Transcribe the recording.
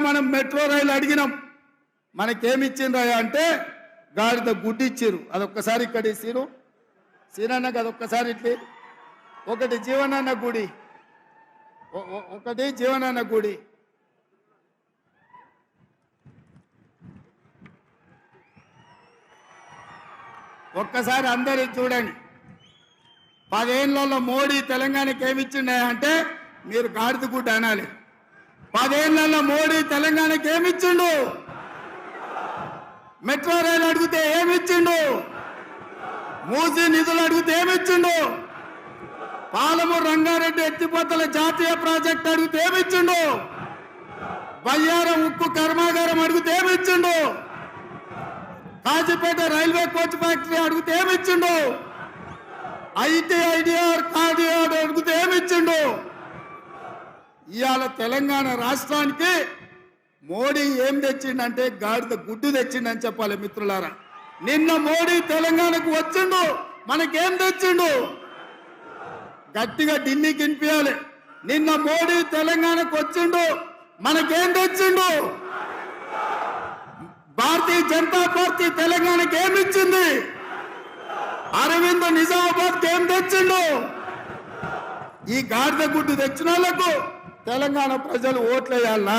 మనం మెట్రో రైలు అడిగినాం, మనకేమిచ్చిండ్రా అంటే గాడిద గుడ్డి ఇచ్చిర్రు. అదొక్కసారి ఇక్కడ ఇచ్చిర్రు. సీనన్నకు అదొక్కసారి ఇట్లా ఒకటి జీవనన్న గుడి, ఒకటి జీవనన్న గుడి. ఒక్కసారి అందరూ చూడండి. 10 ఏళ్లలో మోడీ తెలంగాణకి ఏమిచ్చిండే అంటే మీరు గాడిద గుడ్డ అనాలి. 10 ఏళ్లలో మోడీ తెలంగాణకి ఏమిచ్చిండు? మెట్రో రైలు అడిగితే ఏమిచ్చిండు? మూసీ నిధులు అడిగితే ఏమిచ్చిండు? పాలమూరు రంగారెడ్డి ఎత్తిపోతల జాతీయ ప్రాజెక్ట్ అడిగితే ఏమిచ్చిండు? బయ్యారం ఉక్కు కర్మాగారం అడిగితే ఏమిచ్చిండు? కాజీపేట రైల్వే కోచ్ ఫ్యాక్టరీ అడిగితే ఏమిచ్చిండు? ఐటీఐడిఆర్ కార్డిఆర్ అడిగితే ఏమిచ్చిండు? ఇవాళ తెలంగాణ రాష్ట్రానికి మోడీ ఏం తెచ్చిండంటే గాడిద గుడ్డు తెచ్చిండని చెప్పాలి మిత్రులారా. నిన్న మోడీ తెలంగాణకు వచ్చిండు, మనకేం తెచ్చిండు? గట్టిగా ఢిల్లీకి వినిపించాలి. నిన్న మోడీ తెలంగాణకు వచ్చిండు, మనకేం తెచ్చిండు? భారతీయ జనతా పార్టీ తెలంగాణకి ఏమిచ్చింది? అరవింద్ నిజామాబాద్కి ఏం తెచ్చిండు? ఈ గాడిద గుడ్డు తెచ్చిన వాళ్ళకు తెలంగాణ ప్రజలు ఓట్లేయాలనా?